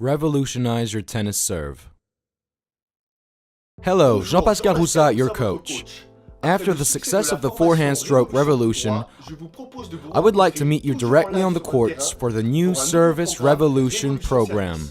Revolutionize your tennis serve. Hello, Jean-Pascal Roussat, your coach. After the success of the forehand stroke revolution, I would like to meet you directly on the courts for the new Service Revolution program.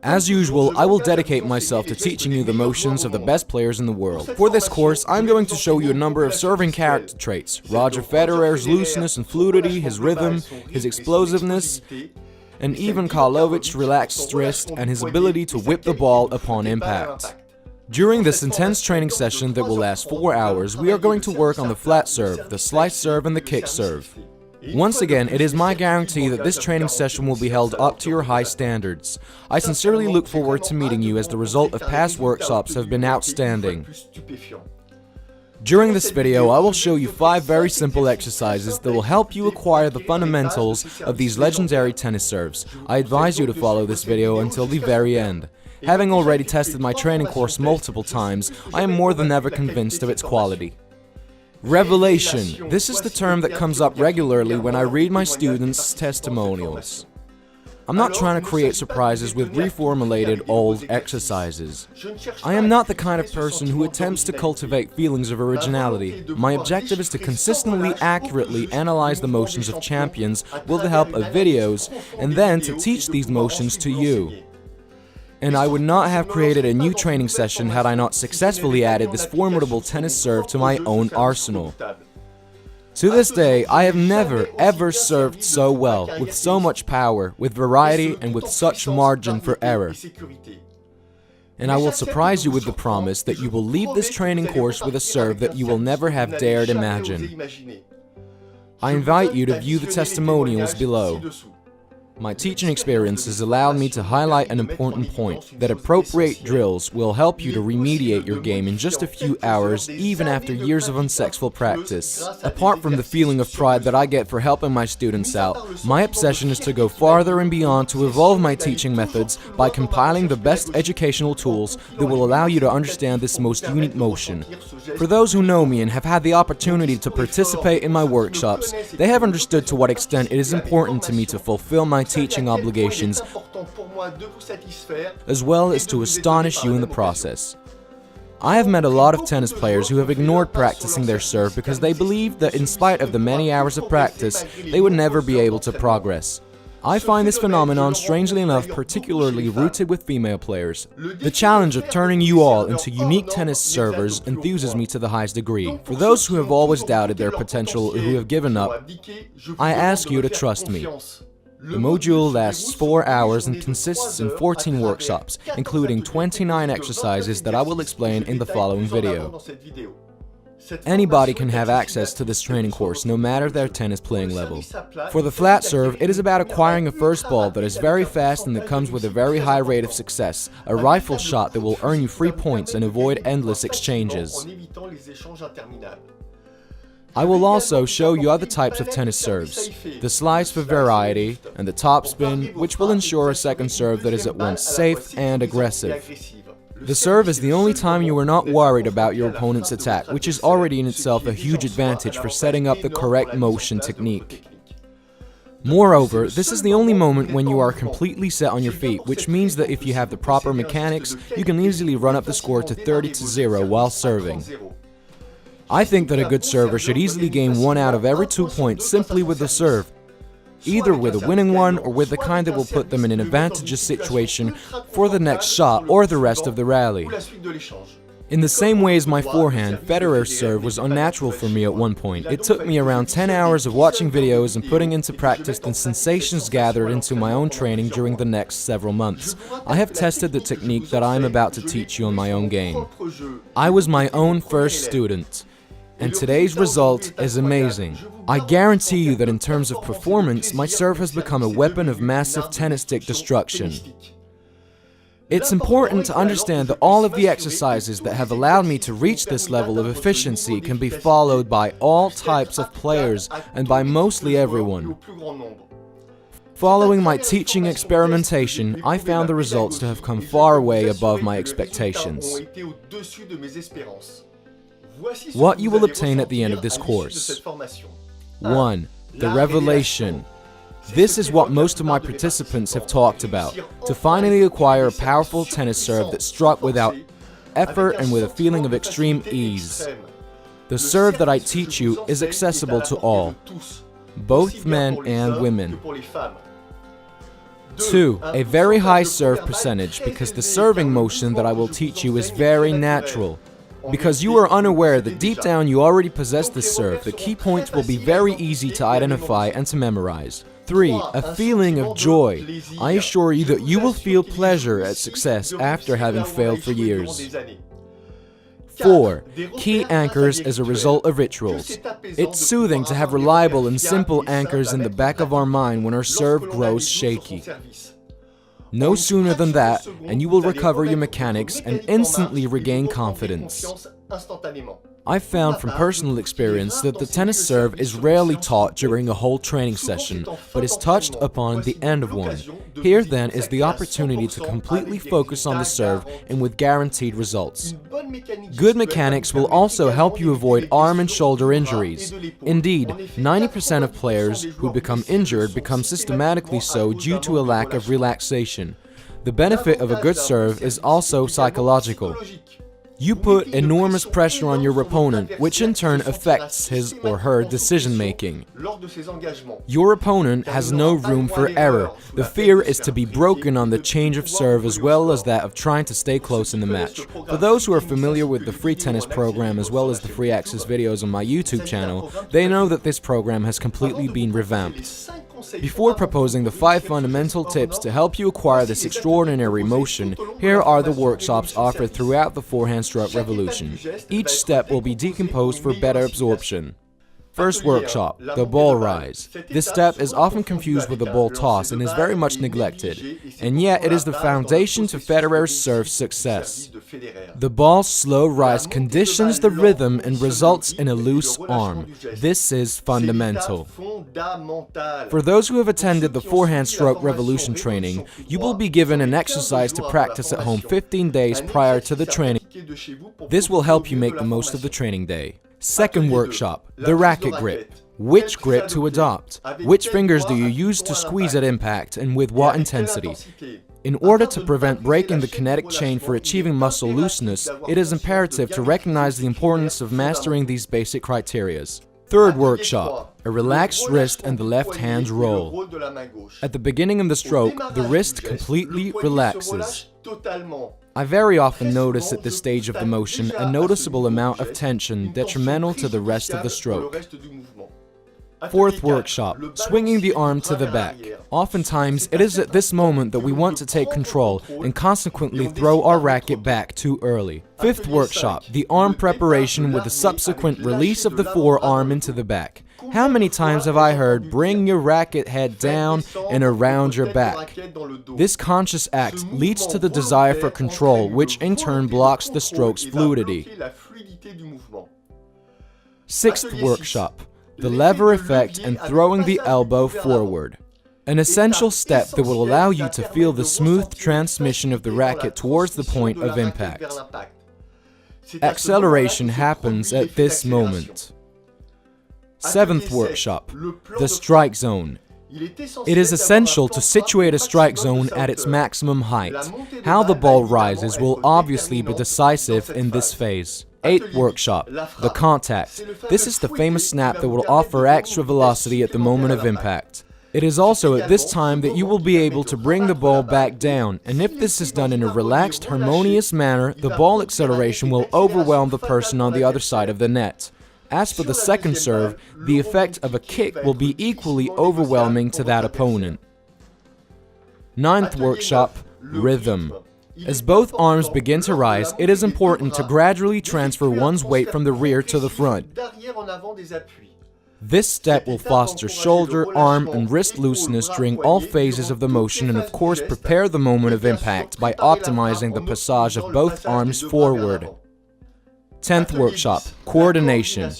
As usual, I will dedicate myself to teaching you the motions of the best players in the world. For this course, I'm going to show you a number of serving character traits: Roger Federer's looseness and fluidity, his rhythm, his explosiveness, and even Karlovich's relaxed wrist and his ability to whip the ball upon impact. During this intense training session that will last 4 hours, we are going to work on the flat serve, the slice serve, and the kick serve. Once again, it is my guarantee that this training session will be held up to your high standards. I sincerely look forward to meeting you, as the result of past workshops have been outstanding. During this video, I will show you 5 very simple exercises that will help you acquire the fundamentals of these legendary tennis serves. I advise you to follow this video until the very end. Having already tested my training course multiple times, I am more than ever convinced of its quality. Revelation. This is the term that comes up regularly when I read my students' testimonials. I'm not trying to create surprises with reformulated old exercises. I am not the kind of person who attempts to cultivate feelings of originality. My objective is to consistently, accurately analyze the motions of champions with the help of videos, and then to teach these motions to you. And I would not have created a new training session had I not successfully added this formidable tennis serve to my own arsenal. To this day, I have never, ever served so well, with so much power, with variety, and with such margin for error. And I will surprise you with the promise that you will leave this training course with a serve that you will never have dared imagine. I invite you to view the testimonials below. My teaching experience has allowed me to highlight an important point, that appropriate drills will help you to remediate your game in just a few hours, even after years of unsuccessful practice. Apart from the feeling of pride that I get for helping my students out, my obsession is to go farther and beyond to evolve my teaching methods by compiling the best educational tools that will allow you to understand this most unique motion. For those who know me and have had the opportunity to participate in my workshops, they have understood to what extent it is important to me to fulfill my teaching obligations, as well as to astonish you in the process. I have met a lot of tennis players who have ignored practicing their serve because they believed that in spite of the many hours of practice, they would never be able to progress. I find this phenomenon, strangely enough, particularly rooted with female players. The challenge of turning you all into unique tennis servers enthuses me to the highest degree. For those who have always doubted their potential or who have given up, I ask you to trust me. The module lasts 4 hours and consists in 14 workshops, including 29 exercises that I will explain in the following video. Anybody can have access to this training course, no matter their tennis playing level. For the flat serve, it is about acquiring a first ball that is very fast and that comes with a very high rate of success, a rifle shot that will earn you free points and avoid endless exchanges. I will also show you other types of tennis serves, the slice for variety, and the topspin, which will ensure a second serve that is at once safe and aggressive. The serve is the only time you are not worried about your opponent's attack, which is already in itself a huge advantage for setting up the correct motion technique. Moreover, this is the only moment when you are completely set on your feet, which means that if you have the proper mechanics, you can easily run up the score to 30-0 while serving. I think that a good server should easily gain 1 out of every 2 points simply with the serve, either with a winning one or with the kind that will put them in an advantageous situation for the next shot or the rest of the rally. In the same way as my forehand, Federer's serve was unnatural for me at one point. It took me around 10 hours of watching videos and putting into practice the sensations gathered into my own training during the next several months. I have tested the technique that I am about to teach you on my own game. I was my own first student, and today's result is amazing. I guarantee you that in terms of performance, my serve has become a weapon of massive tennis stick destruction. It's important to understand that all of the exercises that have allowed me to reach this level of efficiency can be followed by all types of players and by mostly everyone. Following my teaching experimentation, I found the results to have come far way above my expectations. What you will obtain at the end of this course. 1. The revelation. This is what most of my participants have talked about, to finally acquire a powerful tennis serve that's struck without effort and with a feeling of extreme ease. The serve that I teach you is accessible to all, both men and women. 2. A very high serve percentage, because the serving motion that I will teach you is very natural. Because you are unaware that deep down you already possess this serve, the key points will be very easy to identify and to memorize. 3. A feeling of joy. I assure you that you will feel pleasure at success after having failed for years. 4. Key anchors as a result of rituals. It's soothing to have reliable and simple anchors in the back of our mind when our serve grows shaky. No sooner than that, and you will recover your mechanics and instantly regain confidence. I've found from personal experience that the tennis serve is rarely taught during a whole training session, but is touched upon at the end of one. Here then is the opportunity to completely focus on the serve and with guaranteed results. Good mechanics will also help you avoid arm and shoulder injuries. Indeed, 90% of players who become injured become systematically so due to a lack of relaxation. The benefit of a good serve is also psychological. You put enormous pressure on your opponent, which in turn affects his or her decision-making. Your opponent has no room for error. The fear is to be broken on the change of serve as well as that of trying to stay close in the match. For those who are familiar with the free tennis program as well as the free access videos on my YouTube channel, they know that this program has completely been revamped. Before proposing the 5 fundamental tips to help you acquire this extraordinary motion, here are the workshops offered throughout the forehand stroke revolution. Each step will be decomposed for better absorption. First workshop, the ball rise. This step is often confused with the ball toss and is very much neglected, and yet it is the foundation to Federer's serve success. The ball's slow rise conditions the rhythm and results in a loose arm. This is fundamental. For those who have attended the forehand stroke revolution training, you will be given an exercise to practice at home 15 days prior to the training. This will help you make the most of the training day. Second workshop, the racket grip. Which grip to adopt? Which fingers do you use to squeeze at impact and with what intensity? In order to prevent breaking the kinetic chain for achieving muscle looseness, it is imperative to recognize the importance of mastering these basic criteria. Third workshop, a relaxed wrist and the left hand's roll. At the beginning of the stroke, the wrist completely relaxes. I very often notice at this stage of the motion a noticeable amount of tension detrimental to the rest of the stroke. Fourth workshop, swinging the arm to the back. Oftentimes, it is at this moment that we want to take control and consequently throw our racket back too early. Fifth workshop, the arm preparation with the subsequent release of the forearm into the back. How many times have I heard, bring your racket head down and around your back? This conscious act leads to the desire for control, which in turn blocks the stroke's fluidity. Sixth workshop, the lever effect and throwing the elbow forward. An essential step that will allow you to feel the smooth transmission of the racket towards the point of impact. Acceleration happens at this moment. Seventh workshop, the strike zone. It is essential to situate a strike zone at its maximum height. How the ball rises will obviously be decisive in this phase. Eighth workshop, the contact. This is the famous snap that will offer extra velocity at the moment of impact. It is also at this time that you will be able to bring the ball back down, and if this is done in a relaxed, harmonious manner, the ball acceleration will overwhelm the person on the other side of the net. As for the second serve, the effect of a kick will be equally overwhelming to that opponent. Ninth workshop, rhythm. As both arms begin to rise, it is important to gradually transfer one's weight from the rear to the front. This step will foster shoulder, arm, and wrist looseness during all phases of the motion and of course prepare the moment of impact by optimizing the passage of both arms forward. 10th workshop, coordination.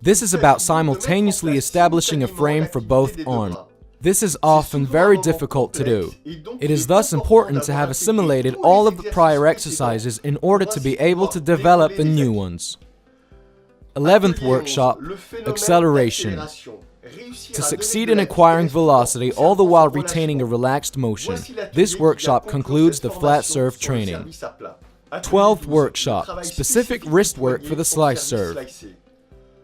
This is about simultaneously establishing a frame for both arms. This is often very difficult to do. It is thus important to have assimilated all of the prior exercises in order to be able to develop the new ones. 11th workshop, acceleration. To succeed in acquiring velocity all the while retaining a relaxed motion, this workshop concludes the flat serve training. 12th workshop, specific wrist work for the slice serve.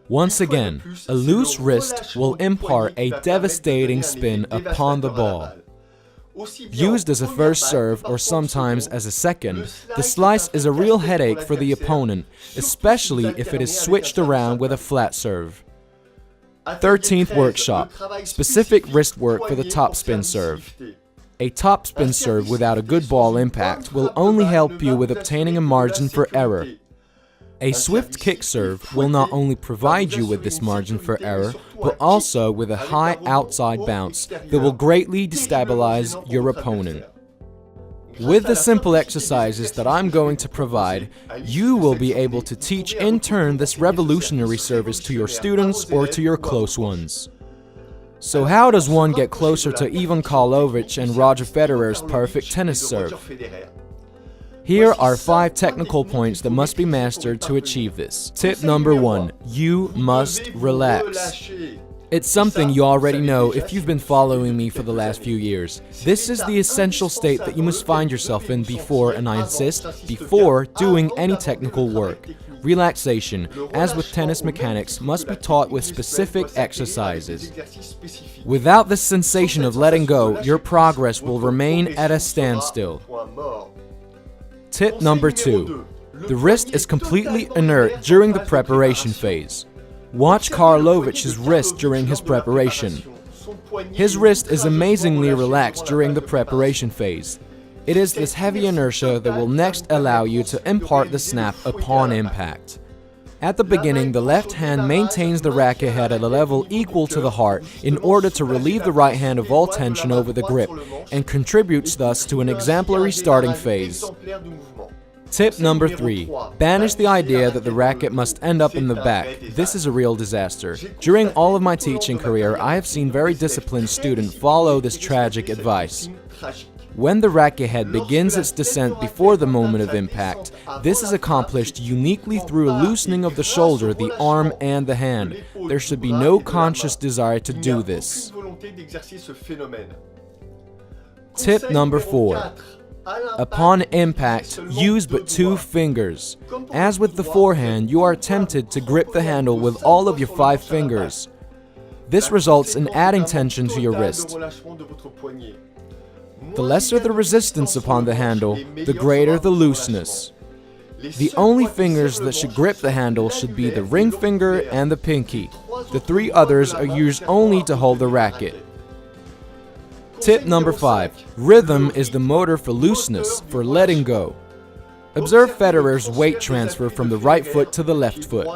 Once again, a loose wrist will impart a devastating spin upon the ball. Used as a first serve or sometimes as a second, the slice is a real headache for the opponent, especially if it is switched around with a flat serve. 13th workshop, specific wrist work for the topspin serve. A topspin serve without a good ball impact will only help you with obtaining a margin for error. A swift kick serve will not only provide you with this margin for error, but also with a high outside bounce that will greatly destabilize your opponent. With the simple exercises that I'm going to provide, you will be able to teach in turn this revolutionary service to your students or to your close ones. So how does one get closer to Ivan Karlovic and Roger Federer's perfect tennis serve? Here are 5 technical points that must be mastered to achieve this. Tip number 1, you must relax. It's something you already know if you've been following me for the last few years. This is the essential state that you must find yourself in before, and I insist, before doing any technical work. Relaxation, as with tennis mechanics, must be taught with specific exercises. Without this sensation of letting go, your progress will remain at a standstill. Tip number 2. The wrist is completely inert during the preparation phase. Watch Karlovic's wrist during his preparation. His wrist is amazingly relaxed during the preparation phase. It is this heavy inertia that will next allow you to impart the snap upon impact. At the beginning, the left hand maintains the racket head at a level equal to the heart in order to relieve the right hand of all tension over the grip, and contributes thus to an exemplary starting phase. Tip number 3. Banish the idea that the racket must end up in the back. This is a real disaster. During all of my teaching career, I have seen very disciplined students follow this tragic advice. When the racket head begins its descent before the moment of impact, this is accomplished uniquely through a loosening of the shoulder, the arm, and the hand. There should be no conscious desire to do this. Tip number 4. Upon impact, use but 2 fingers. As with the forehand, you are tempted to grip the handle with all of your 5 fingers. This results in adding tension to your wrist. The lesser the resistance upon the handle, the greater the looseness. The only fingers that should grip the handle should be the ring finger and the pinky. The 3 others are used only to hold the racket. Tip number 5. Rhythm is the motor for looseness, for letting go. Observe Federer's weight transfer from the right foot to the left foot.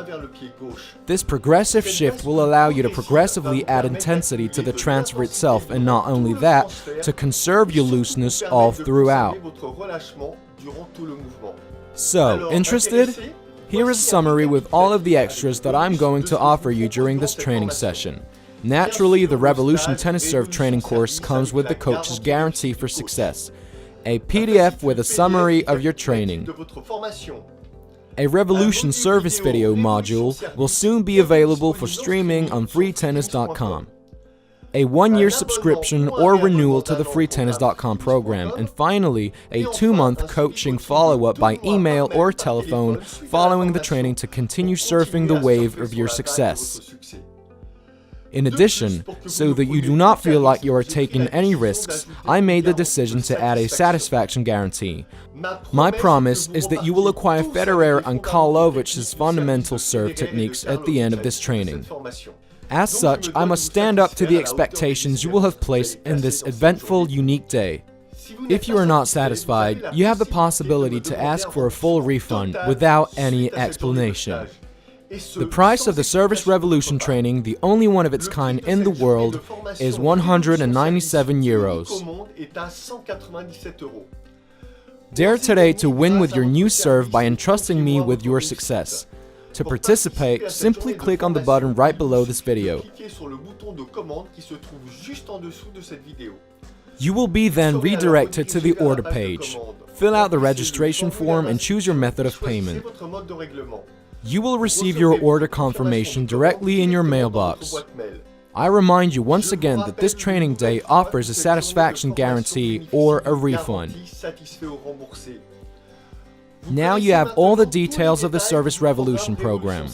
This progressive shift will allow you to progressively add intensity to the transfer itself, and not only that, to conserve your looseness all throughout. So, interested? Here is a summary with all of the extras that I'm going to offer you during this training session. Naturally, the Revolution Tennis Serve training course comes with the coach's guarantee for success. A PDF with a summary of your training. A Revolution service video module will soon be available for streaming on freetennis.com. A 1-year subscription or renewal to the freetennis.com program, and finally, a 2-month coaching follow-up by email or telephone following the training to continue surfing the wave of your success. In addition, so that you do not feel like you are taking any risks, I made the decision to add a satisfaction guarantee. My promise is that you will acquire Federer and Karlovic's fundamental serve techniques at the end of this training. As such, I must stand up to the expectations you will have placed in this eventful, unique day. If you are not satisfied, you have the possibility to ask for a full refund without any explanation. The price of the Service Revolution training, the only one of its kind in the world, is €197. Dare today to win with your new serve by entrusting me with your success. To participate, simply click on the button right below this video. You will be then redirected to the order page. Fill out the registration form and choose your method of payment. You will receive your order confirmation directly in your mailbox. I remind you once again that this training day offers a satisfaction guarantee or a refund. Now you have all the details of the Service Revolution program.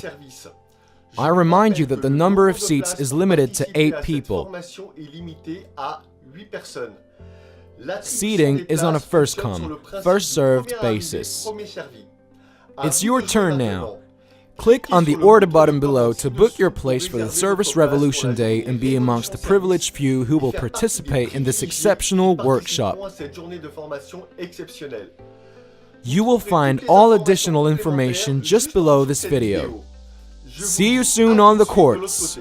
I remind you that the number of seats is limited to 8 people. Seating is on a first-come, first-served basis. It's your turn now. Click on the order button below to book your place for the Service Revolution Day and be amongst the privileged few who will participate in this exceptional workshop. You will find all additional information just below this video. See you soon on the courts!